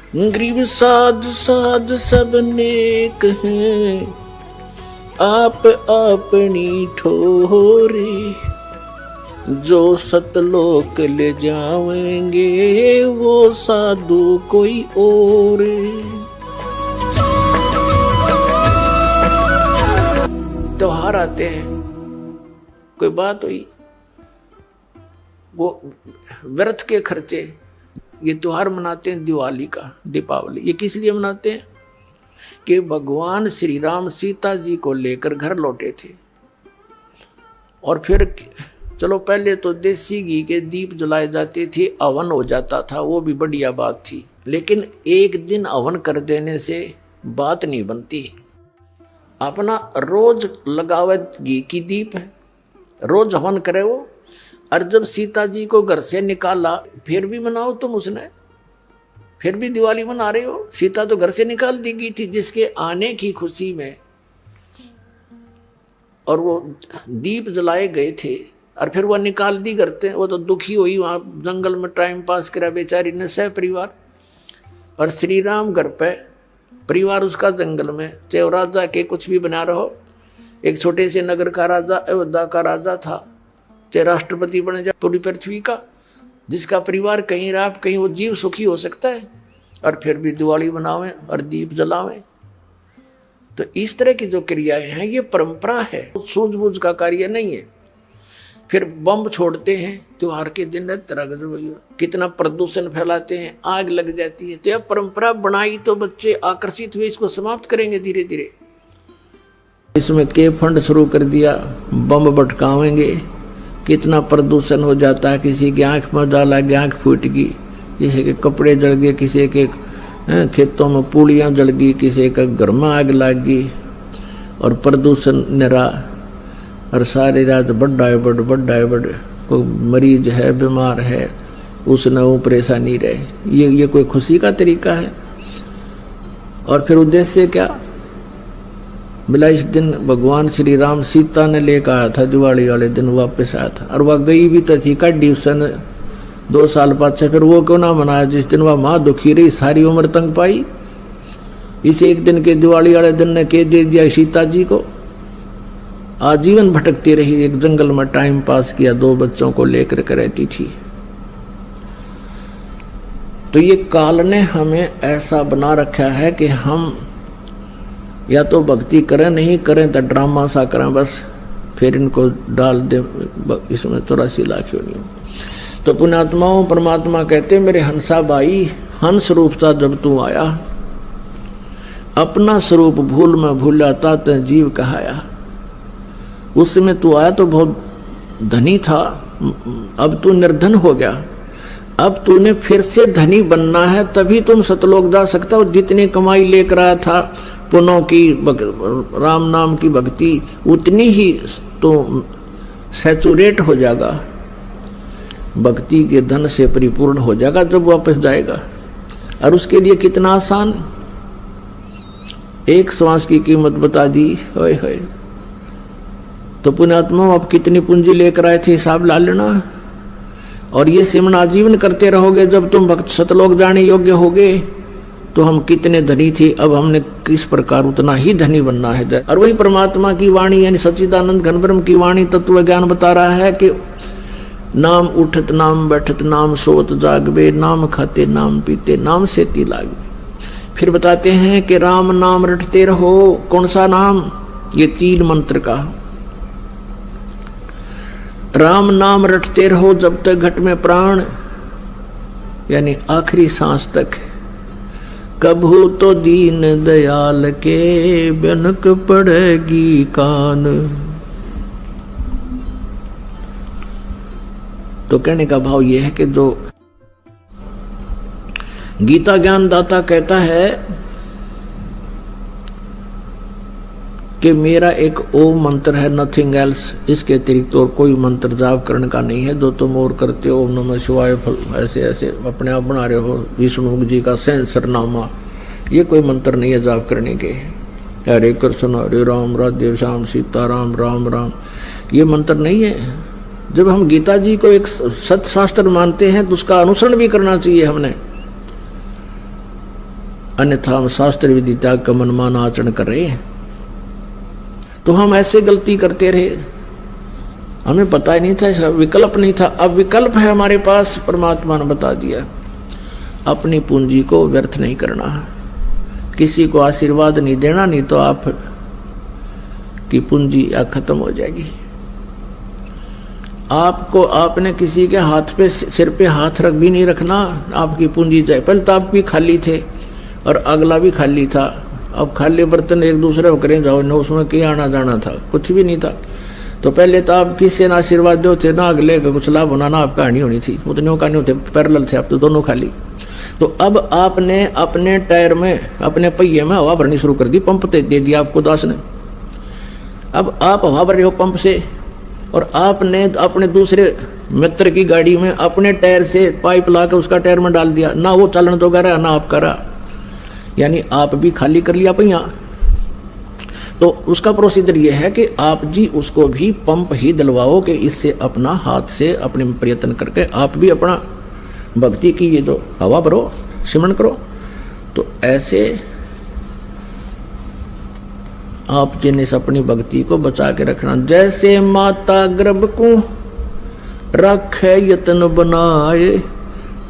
गरीब साध साध सब नेक हैं, आप अपनी ठोरे, जो सतलोक ले जाएंगे वो साधु कोई और। त्योहार आते हैं, कोई बात हुई, वो व्यर्थ के खर्चे, ये त्योहार मनाते हैं दिवाली का, दीपावली। ये किस लिए मनाते हैं कि भगवान श्री राम सीता जी को लेकर घर लौटे थे। और फिर चलो पहले तो देसी घी के दीप जलाए जाते थे, हवन हो जाता था, वो भी बढ़िया बात थी। लेकिन एक दिन हवन कर देने से बात नहीं बनती। अपना रोज लगावे घी की दीप है, रोज हवन करे वो। और जब सीता जी को घर से निकाला, फिर भी मनाओ तुम उसने, फिर भी दिवाली मना रहे हो। सीता तो घर से निकाल दी गई थी जिसके आने की खुशी में, और वो दीप जलाए गए थे और फिर वो निकाल दी करते। वो तो दुखी हुई, वहां जंगल में टाइम पास करा बेचारी ने सह परिवार। और श्री राम घर पे, परिवार उसका जंगल में, चाहे राजा के कुछ भी बना रहो, एक छोटे से नगर का राजा, अयोध्या का राजा था, चाहे राष्ट्रपति बने जाए पूरी पृथ्वी का, जिसका परिवार कहीं रात कहीं वो जीव सुखी हो सकता है। और फिर भी दिवाली बनावें और दीप जलावें। तो इस तरह की जो क्रियाएं हैं ये परंपरा है, सूझबूझ का कार्य नहीं है। फिर बम छोड़ते हैं त्योहार के दिन, कितना प्रदूषण फैलाते हैं, आग लग जाती है। तो यह परंपरा बनाई तो बच्चे आकर्षित हुए, इसको समाप्त करेंगे धीरे धीरे। इसमें के फंड शुरू कर दिया, बम भटकावेंगे, कितना प्रदूषण हो जाता है। किसी की आंख में डाला गया, आंख फूट गई, किसी के कपड़े जल गए, किसी के खेतों में पूड़ियाँ जल गई, किसी का घर में आग लग गई, और प्रदूषण निरा। और सारी रात बड़ा है बड़ कोई मरीज है, बीमार है, उसने वो परेशानी रहे। ये कोई खुशी का तरीका है। और फिर उद्देश्य क्या? बोला इस दिन भगवान श्री राम सीता ने लेकर आया था, दिवाली वाले दिन वापस आया था, और वह गई भी तो थी का डिवीजन 2 साल बाद से। फिर वो क्यों ना मनाया जिस दिन वह माँ दुखी रही, सारी उम्र तंग पाई। इस एक दिन के दिवाली वाले दिन ने कह दे दिया सीता जी को, आजीवन भटकती रही, एक जंगल में टाइम पास किया, 2 बच्चों को लेकर के रहती थी। तो ये काल ने हमें ऐसा बना रखा है कि हम या तो भक्ति करें, नहीं करें तो ड्रामा सा करें बस, फिर इनको डाल दे इसमें 84 लाख योनियों। तो पुण्यात्माओं, परमात्मा कहते मेरे हंसा भाई, हंस रूप सा जब तू आया, अपना स्वरूप भूल में भूलाता ते जीव कहाया। उस समय तू आया तो बहुत धनी था, अब तू निर्धन हो गया। अब तूने फिर से धनी बनना है, तभी तुम सतलोक जा सकता हो। जितनी कमाई लेकर आया था पुनों की, राम नाम की भक्ति, उतनी ही तो सैचुरेट हो जाएगा, भक्ति के धन से परिपूर्ण हो जाएगा जब वापस जाएगा। और उसके लिए कितना आसान, एक श्वास की कीमत बता दी। होय होय। तो पुण्यात्मा अब कितनी पूंजी लेकर आए थे, हिसाब ला लेना। और ये सिमरन आजीवन करते रहोगे, जब तुम भक्त सतलोक जाने योग्य होगे तो हम कितने धनी थे, अब हमने किस प्रकार उतना ही धनी बनना है। और वही परमात्मा की वाणी यानी सच्चिदानंद घन ब्रह्म की वाणी तत्व ज्ञान बता रहा है कि नाम उठत नाम बैठत नाम सोत जागबे, नाम खाते नाम पीते नाम सेती लागबे। फिर बताते हैं कि राम नाम रटते रहो। कौन सा नाम? ये 3 मंत्र का। राम नाम रटते रहो जब तक घट में प्राण, यानी आखिरी सांस तक। कभू तो दीन दयाल के बिनक पड़ेगी कान। तो कहने का भाव यह है कि जो गीता ज्ञान दाता कहता है कि मेरा एक ओम मंत्र है, नथिंग एल्स, इसके अतिरिक्त और कोई मंत्र जाप करने का नहीं है। जो तुम और करते हो, ओम नमः शिवाय, ऐसे ऐसे अपने आप बना रहे हो, विष्णु जी का सेंसर नामा, ये कोई मंत्र नहीं है जाप करने के। हरे कृष्ण हरे राम राधे श्याम सीता राम राम राम, ये मंत्र नहीं है। जब हम गीता जी को एक सत्शास्त्र मानते हैं तो उसका अनुसरण भी करना चाहिए हमने। अन्यथा हम शास्त्र विधि त्याग का मनमान आचरण कर रहे हैं। तो हम ऐसे गलती करते रहे, हमें पता ही नहीं था, इसका विकल्प नहीं था। अब विकल्प है हमारे पास, परमात्मा ने बता दिया। अपनी पूंजी को व्यर्थ नहीं करना, किसी को आशीर्वाद नहीं देना, नहीं तो आप की पूंजी खत्म हो जाएगी। आपको आपने किसी के हाथ पे सिर पे हाथ रख भी नहीं रखना, आपकी पूंजी जाए। पहले तो आप भी खाली थे और अगला भी खाली था। अब खाली बर्तन एक दूसरे को करें जाओ न, उसमें क्या आना जाना था, कुछ भी नहीं था। तो पहले तो आप किसी ने आशीर्वाद जो थे ना, अगले का कुछ लाभ होना ना आपका हानि होनी थी, उतने का नहीं होते, पैरेलल थे, अब तो दोनों खाली। तो अब आपने अपने टायर में, अपने पहिए में हवा भरनी शुरू कर दी, पंप दे दिया आपको दास ने। अब आप हवा भर रहे हो पंप से, और आपने अपने दूसरे मित्र की गाड़ी में अपने टायर से पाइप ला कर उसका टायर में डाल दिया, ना वो चलन तो करा ना आप करा, यानी आप भी खाली कर लिया पहिया। तो उसका प्रोसीजर ये है कि आप जी उसको भी पंप ही दिलवाओ कि इससे अपना हाथ से अपने प्रयत्न करके आप भी अपना भक्ति की ये जो हवा भरो, सिमरण करो। तो ऐसे आप जिन्हें अपनी भक्ति को बचा के रखना। जैसे माता गर्भ को रखे यत्न बनाए,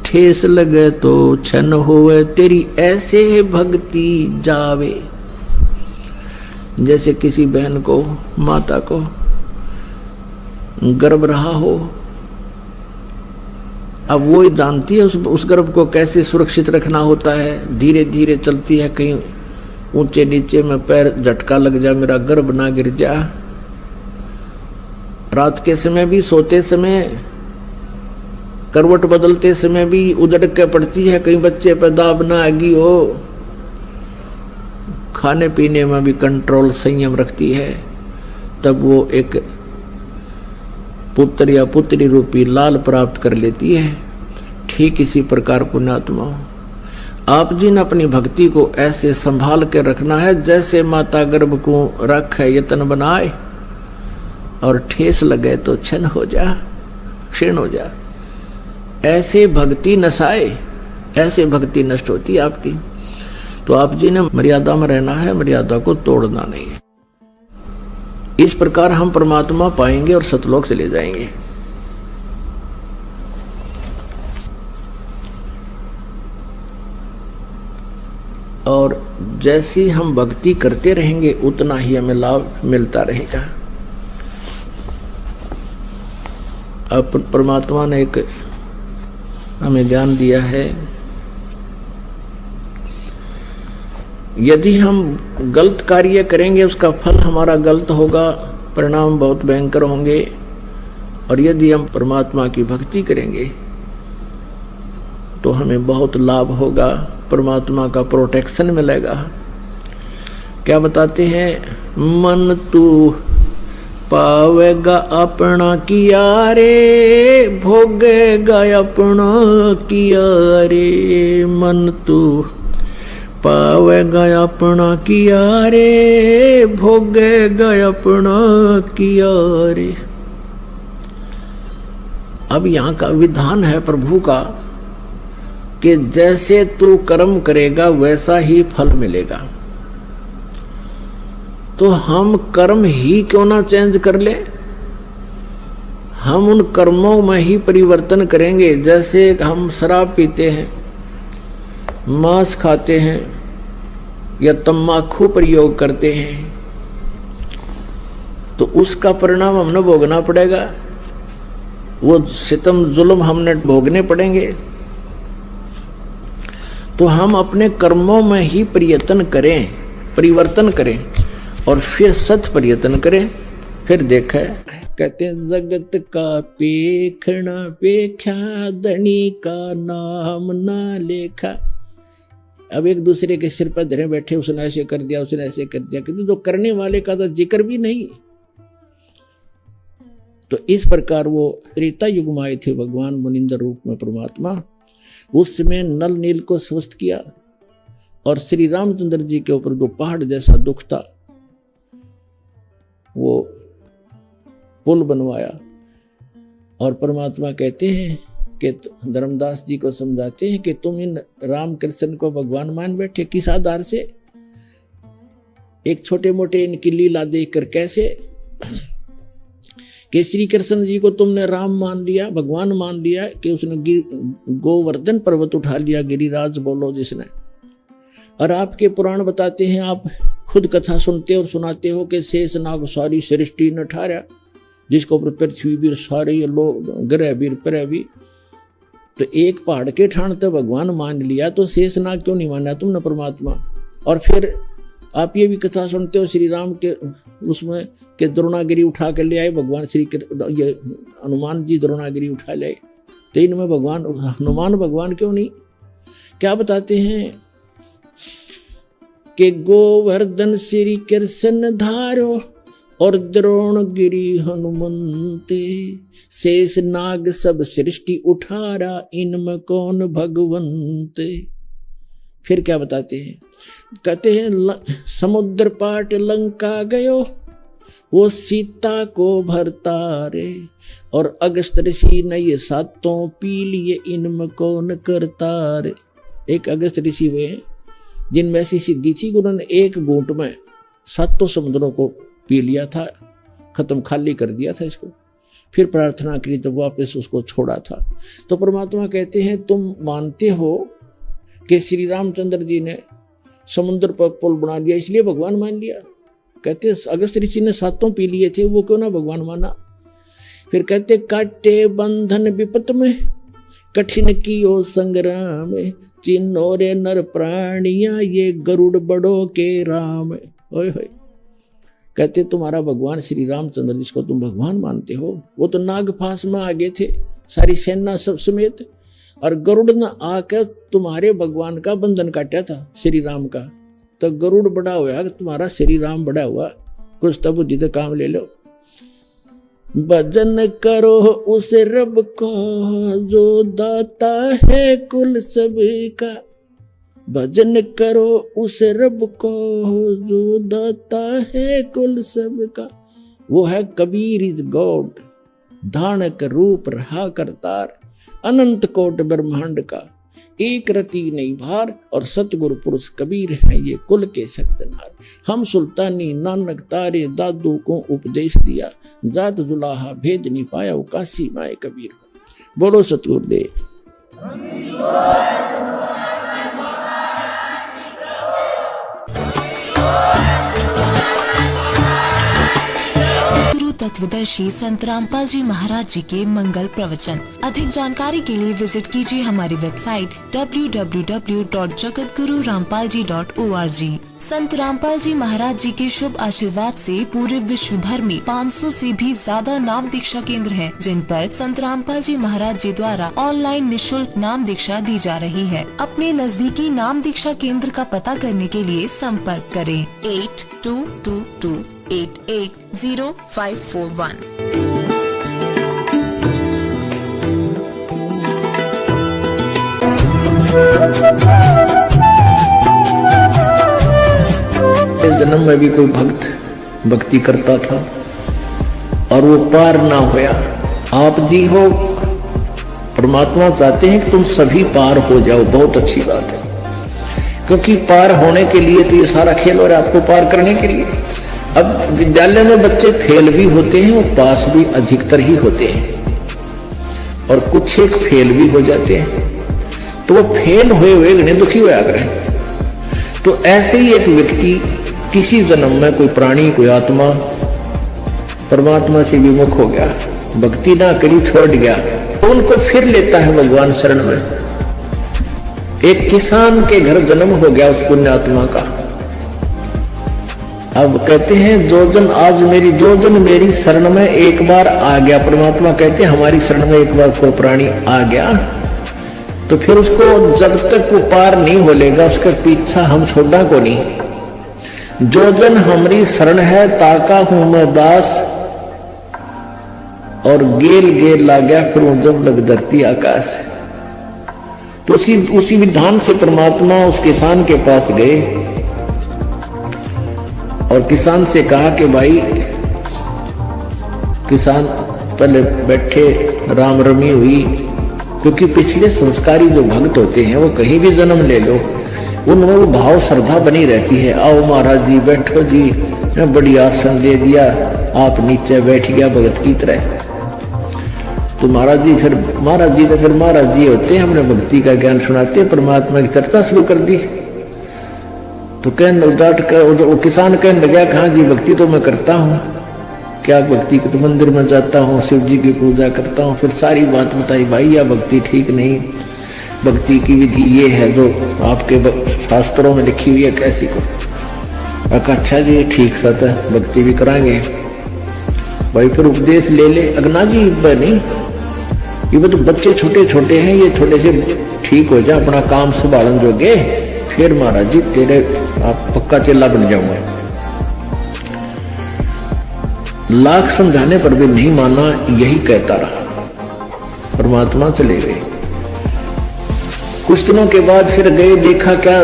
ठेस लगे तो छन होवे, तेरी ऐसे भक्ति जावे। जैसे किसी बहन को, माता को गर्भ रहा हो, अब वो ही जानती है उस गर्भ को कैसे सुरक्षित रखना होता है। धीरे धीरे चलती है, कहीं ऊंचे नीचे में पैर झटका लग जाए, मेरा गर्भ ना गिर जा। रात के समय भी, सोते समय, करवट बदलते समय भी उधड़ के पड़ती है, कहीं बच्चे पर दाब ना आगी हो। खाने पीने में भी कंट्रोल, संयम रखती है, तब वो एक पुत्र या पुत्री रूपी लाल प्राप्त कर लेती है। ठीक इसी प्रकार पुण्यात्मा आप जिन अपनी भक्ति को ऐसे संभाल के रखना है, जैसे माता गर्भ को रख है यत्न बनाए, और ठेस लगे तो क्षण हो जा, क्षीण हो जा। ऐसे भक्ति नसाए, ऐसे भक्ति नष्ट होती है आपकी। तो आप जी ने मर्यादा में रहना है, मर्यादा को तोड़ना नहीं है। इस प्रकार हम परमात्मा पाएंगे और सतलोक चले जाएंगे। और जैसी हम भक्ति करते रहेंगे उतना ही हमें लाभ मिलता रहेगा। अब परमात्मा ने एक हमें ज्ञान दिया है, यदि हम गलत कार्य करेंगे उसका फल हमारा गलत होगा, परिणाम बहुत भयंकर होंगे। और यदि हम परमात्मा की भक्ति करेंगे तो हमें बहुत लाभ होगा, परमात्मा का प्रोटेक्शन मिलेगा। क्या बताते हैं, मन तू पावेगा अपना किया रे, भोगेगा अपना किया रे। मन तू पावेगा अपना किया रे, भोगेगा अपना किया रे। अब यहाँ का विधान है प्रभु का कि जैसे तू कर्म करेगा वैसा ही फल मिलेगा। तो हम कर्म ही क्यों ना चेंज कर ले, हम उन कर्मों में ही परिवर्तन करेंगे। जैसे हम शराब पीते हैं, मांस खाते हैं या तम्बाकू प्रयोग करते हैं, तो उसका परिणाम हमने भोगना पड़ेगा, वो सितम जुल्म हमने भोगने पड़ेंगे। तो हम अपने कर्मों में ही प्रयत्न करें, परिवर्तन करें और फिर सत प्रयत्न करें। फिर देखा कहते हैं, जगत का पेखना पेख्या, धनी का नाम ना लेखा। अब एक दूसरे के सिर पर धरे बैठे, उसने ऐसे कर दिया, उसने ऐसे कर दिया, किंतु जो करने वाले का तो जिक्र भी नहीं। तो इस प्रकार वो त्रेता युग में आए थे भगवान मुनिंदर रूप में परमात्मा। उस समय नल नील को स्वस्थ किया और श्री रामचंद्र जी के ऊपर जो पहाड़ जैसा दुख था वो पुल बनवाया। और परमात्मा कहते हैं कि धर्मदास जी को समझाते हैं कि तुम इन राम कृष्ण को भगवान मान बैठे, किस आधार से? एक छोटे मोटे इनकी लीला देखकर कैसे कि श्री कृष्ण जी को तुमने राम मान लिया, भगवान मान लिया, कि उसने गोवर्धन पर्वत उठा लिया, गिरिराज बोलो जिसने। और आपके पुराण बताते हैं, आप खुद कथा सुनते और सुनाते हो कि शेष नाग सारी सृष्टि न ठारा, जिसको ऊपर पृथ्वी भी सारे लोग ग्रह भी प्रह भी। तो एक पहाड़ के ठाण तो भगवान मान लिया, तो शेष नाग क्यों नहीं माना तुमने परमात्मा? और फिर आप ये भी कथा सुनते हो श्री राम के उसमें कि द्रोणागिरी उठा कर ले आए भगवान ये हनुमान जी द्रोणागिरी उठा ले आए, तो इनमें भगवान हनुमान भगवान क्यों नहीं? क्या बताते हैं कि गोवर्धन श्री कृष्ण धारो और द्रोणगिरी हनुमंते, शेष नाग सब सृष्टि उठारा, इनमें कौन भगवंते। फिर क्या बताते हैं? कहते हैं समुद्र पाट लंका गयो, वो सीता को भरतारे, और अगस्त ऋषि ने ये सातों पी लिए, इनमें कौन करतारे। एक अगस्त ऋषि हुए हैं जिनमें ऐसी सिद्धि थी कि उन्होंने एक घूंट में सातों समुद्रों को पी लिया था, खत्म खाली कर दिया था इसको, फिर प्रार्थना करी तो वापस उसको छोड़ा था। तो परमात्मा कहते हैं तुम मानते हो कि श्री रामचंद्र जी ने समुद्र पर पुल बना लिया इसलिए भगवान मान लिया? कहते अगस्त ऋषि ने सातों पी लिए थे, वो क्यों ना भगवान माना? फिर कहते काटे बंधन विपत में, कठिन कियो संग्राम, चिन्हो रे नर प्राणिया, ये गरुड़ बड़ो के राम। ओए होए, कहते तुम्हारा भगवान श्री रामचंद्र जिसको तुम भगवान मानते हो, वो तो नागफास में आ गए थे सारी सेना सब समेत, और गरुड़ ने आकर तुम्हारे भगवान का बंधन काटा था श्री राम का। तो गरुड़ बड़ा हुआ, तुम्हारा श्री राम बड़ा हुआ, कुछ तब बुद्धि तो काम ले लो। भजन करो उस रब को जो दाता है कुल सबका, भजन करो उस रब को जो दाता है कुल सबका, वो है कबीर इज गॉड, धानक रूप रहा करतार, अनंत कोट ब्रह्मांड का, एक रति नहीं भार, और सतगुरु पुरुष कबीर है ये कुल के सत्यनार। हम सुल्तानी नानक तारे दादू को उपदेश दिया, जात जुलाहा भेद नहीं पाया, वो काशी माए कबीर। बोलो सतगुरुदेव। तत्वदर्शी संत रामपाल जी महाराज जी के मंगल प्रवचन। अधिक जानकारी के लिए विजिट कीजिए हमारी वेबसाइट www.jagatgururampalji.org। संत रामपाल जी महाराज जी के शुभ आशीर्वाद से पूरे विश्व भर में 500 से भी ज्यादा नाम दीक्षा केंद्र हैं, जिन पर संत रामपाल जी महाराज जी द्वारा ऑनलाइन निशुल्क नाम दीक्षा दी जा रही है। अपने नजदीकी नाम दीक्षा केंद्र का पता करने के लिए संपर्क करें 8222880541। इस जन्म में भी कोई भक्त भक्ति करता था और वो पार ना होया। आप जी हो, परमात्मा चाहते हैं कि तुम सभी पार हो जाओ, बहुत अच्छी बात है, क्योंकि पार होने के लिए तो ये सारा खेल हो रहा है आपको पार करने के लिए। अब विद्यालय में बच्चे फेल भी होते हैं और पास भी अधिकतर ही होते हैं, और कुछ एक फेल भी हो जाते हैं, तो वो फेल हुए हुए घने दुखी हुआ करें। तो ऐसे ही एक व्यक्ति किसी जन्म में कोई प्राणी कोई आत्मा परमात्मा से विमुख हो गया, भक्ति ना करी छोड़ गया, तो उनको फिर लेता है भगवान शरण में। एक किसान के घर जन्म हो गया उस पुण्यात्मा का। अब कहते हैं जो जन मेरी शरण में एक बार आ गया, परमात्मा कहते हैं हमारी शरण में एक बार कोई प्राणी आ गया तो फिर उसको जब तक वो पार नहीं हो लेगा उसका पीछा हम छोड़ना को नहीं। जो जन हमारी शरण है ताका हूं मैं दास, और गेल गेल ला गया फिर वो जब लग धरती आकाश। तो उसी विधान से परमात्मा उस किसान के पास गए और किसान से कहा कि भाई, किसान पहले बैठे, राम रमी हुई, क्योंकि पिछले संस्कारी जो भक्त होते हैं वो कहीं भी जन्म ले लो, उनमें वो भाव श्रद्धा बनी रहती है। आओ महाराज जी बैठो जी, बड़ी आसन दे दिया, आप नीचे बैठ गया भगत की तरह। तो महाराज जी तो फिर महाराज जी होते हैं, हमने भक्ति का ज्ञान सुनाते, परमात्मा की चर्चा शुरू कर दी। तो कहने उदाट कर वो किसान कहने लगा, कहाँ जी भक्ति तो मैं करता हूँ, क्या भक्ति के तो मंदिर में जाता हूँ, शिव जी की पूजा करता हूँ। फिर सारी बात बताई, भाई यह भक्ति ठीक नहीं, भक्ति की विधि ये है जो आपके शास्त्रों में लिखी हुई है, कैसी को। अच्छा जी ठीक सत है, भक्ति भी कराएंगे भाई, फिर उपदेश ले ले। अगना जी नहीं, ये तो बच्चे छोटे छोटे हैं, ये थोड़े से ठीक हो जाए, अपना काम संभालन जोगे, फिर महाराज जी तेरे आप पक्का चेला बन जाऊंगा। लाख समझाने पर भी नहीं माना, यही कहता रहा, परमात्मा चले गए। कुछ दिनों के बाद फिर गए, देखा क्या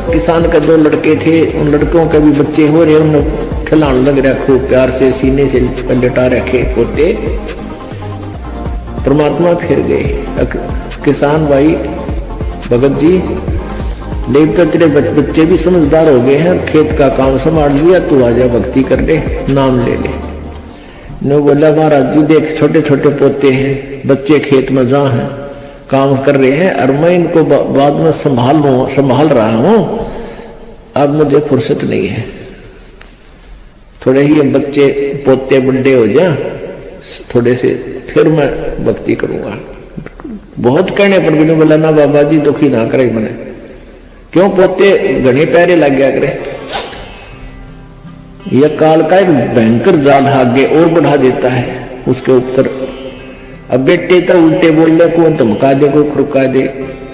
किसान का 2 लड़के थे, उन लड़कों के भी बच्चे हो रहे, उन खिलाने लग रहा खूब प्यार से, सीने से लटा रखे पोते। परमात्मा फिर गए, किसान भाई भगत जी देवता तेरे बच्चे भी समझदार हो गए हैं, खेत का काम संभाल लिया, तू आजा भक्ति कर ले, नाम ले ले। ने बोला महाराज जी देख छोटे छोटे पोते हैं, बच्चे खेत में जा हैं, काम कर रहे हैं, और मैं इनको बाद में संभाल रहा हूँ, अब मुझे फुर्सत नहीं है, थोड़े ही बच्चे पोते बड़े हो जाए थोड़े से, फिर मैं भक्ति करूंगा। बहुत कहने पर भी बोला ना बाबा जी दुखी ना करे मैंने, क्यों पोते घने पैरे लग गया करे। यह काल का एक भयंकर जाल आगे और बढ़ा देता है उसके ऊपर। अब बेटे तो उल्टे बोल रहे, कोई धमका दे, कोई खुरका दे,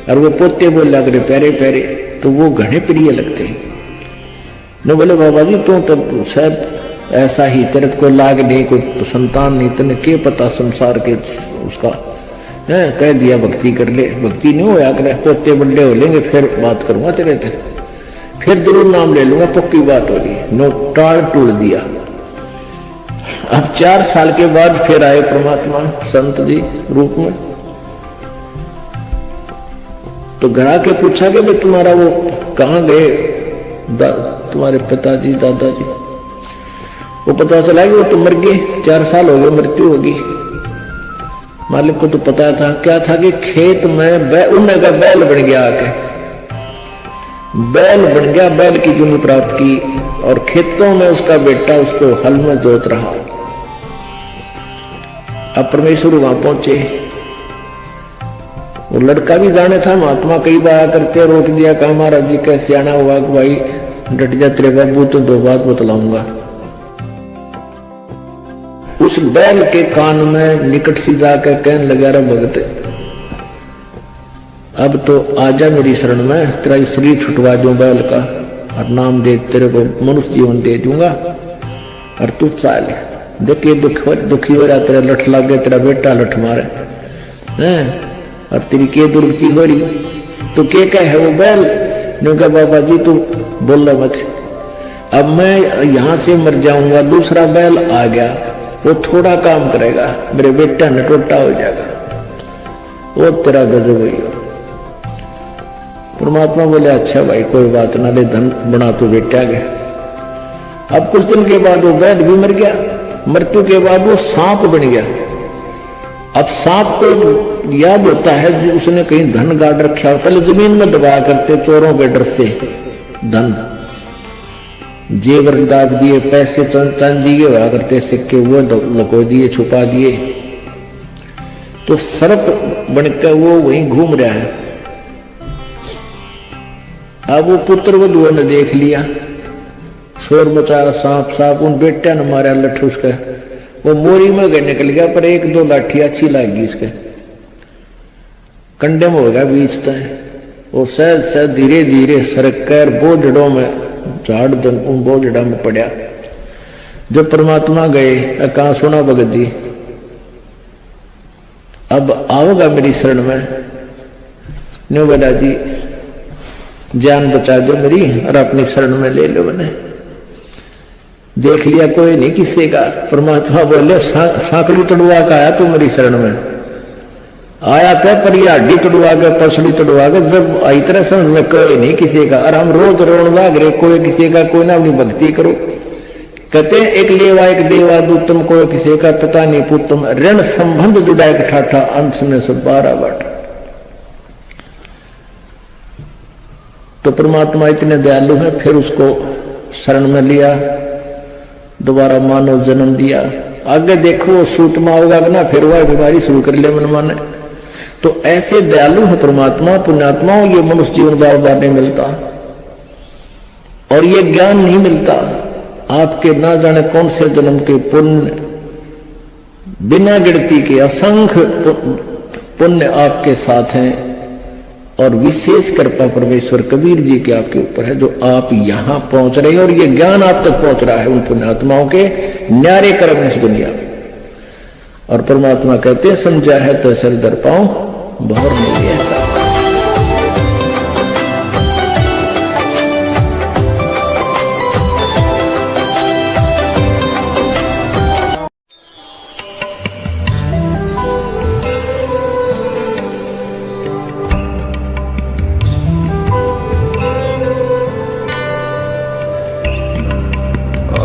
और वो पोते बोल रहा करे प्यारे प्यारे, तो वो घने प्रिय लगते हैं। न बोले बाबा जी तू तो शायद ऐसा ही, तेरे को लाग नहीं, कोई संतान नहीं, तेने के पता संसार के उसका है, कह दिया भक्ति कर ले, भक्ति नहीं होया करे, पोते बड़े हो लेंगे फिर बात करूंगा तेरे से, फिर जरूर नाम ले लूंगा, पक्की बात हो रही। नो टाल टूट दिया। अब 4 साल के बाद फिर आए परमात्मा संत जी रूप में। तो घर आके पूछा कि भाई तुम्हारा वो कहाँ गए तुम्हारे पिताजी दादाजी। वो पता चला कि वो तो मर गए, 4 साल हो गए, मृत्यु होगी। मालिक को तो पता था, क्या था कि खेत में उन्हें का बैल बन गया, आके बैल बन गया, बैल की जुनी प्राप्त की, और खेतों में उसका बेटा उसको हल में जोत रहा। अब परमेश्वर वहां पहुंचे, वो लड़का भी जाने था, महात्मा कई बार करते, रोक दिया, कहा महाराज जी कैसे आना हुआ कि भाई डट जा तेरे बाबू, तो 2 बात बतलाऊंगा। उस बैल के कान में निकट सी जाकर कहने लगा, रे भगत अब तो आजा मेरी शरण में, तेरा शरीर छुटवा दूं बैल का, और नाम दे तेरे को मनुष्य जीवन दे दूंगा, और तू चाल देखिए दुखी हो रहा, तेरा लठ लग गया, तेरा बेटा लठ मारे हैं, और तेरी के दुर्गति हो रही, तो के क्या है वो बैल। ने कहा बाबा जी तू बोल मत, अब मैं यहां से मर जाऊंगा, दूसरा बैल आ गया, वो थोड़ा काम करेगा, मेरे बेटा नटोटा हो जाएगा, वो तेरा गजब हुई। परमात्मा बोले अच्छा भाई कोई बात ना, ले धन बना तो बेटा गया। अब कुछ दिन के बाद वो बैल भी मर गया, मृत्यु के बाद वो सांप बन गया। अब सांप को याद होता है उसने कहीं धन गाड़ रखा हो, पहले जमीन में दबाया करते चोरों के डर से, धन जेवर दाब दिए, पैसे चांदी के हुआ करते, सिक्के वो लको दिए, छुपा दिए। तो सर्प बनकर वो वहीं घूम रहा है। अब वो पुत्र वधुओं ने देख लिया, शोर मचाया, सांप सांप, उन बेटा ने मारा लठ उसका, वो मोरी में गए निकल गया, पर 1-2 लाठी अच्छी लगी इसके, कंडे में हो गया बीच तक। वो सहज सहज धीरे धीरे सरक कर बोझड़ों में झाड़ उन बोझड़ा में पड़ा। जब परमात्मा गए, कहा सुना भगत जी अब आओगा मेरी शरण में। न्यू बोला जी जान बचा दो मेरी, और अपनी शरण में ले लो। मैंने देख लिया कोई नहीं किसी का। परमात्मा बोले सांकड़ी तड़वा का आया तू मेरी शरण में, आया था पर ये हड्डी तोड़वा के पसड़ी तोड़वा के जब आई तरह समझ में कोई नहीं किसी का। और हम रोज रोन लाग रहे कोई किसी का, कोई ना अपनी भक्ति करो। कहते हैं एक लेवा एक देवा दूतम, कोई किसी का पता नहीं पुतम, ऋण संबंध जुड़ा एक ठाठा, अंश में सब 12 बाटा। तो परमात्मा इतने दयालु है, फिर उसको शरण में लिया, दोबारा मानव जन्म दिया। आगे देखो सूटमा होगा ना, फिर वह बीमारी शुरू कर ले मन माने। तो ऐसे दयालु है परमात्मा। पुण्यात्माओं ये मनुष्य जीवन बार बार नहीं मिलता, और ये ज्ञान नहीं मिलता। आपके ना जाने कौन से जन्म के पुण्य, बिना गिनती के असंख्य पुण्य आपके साथ हैं। और विशेष कृपा परमेश्वर कबीर जी के आपके ऊपर है, जो आप यहां पहुंच रहे हैं, और ये ज्ञान आप तक पहुंच रहा है उन पुण्यात्माओं के न्यारे कर्म है इस दुनिया में। और परमात्मा कहते हैं समझा है तो सिर दर पाऊं बहुर नहीं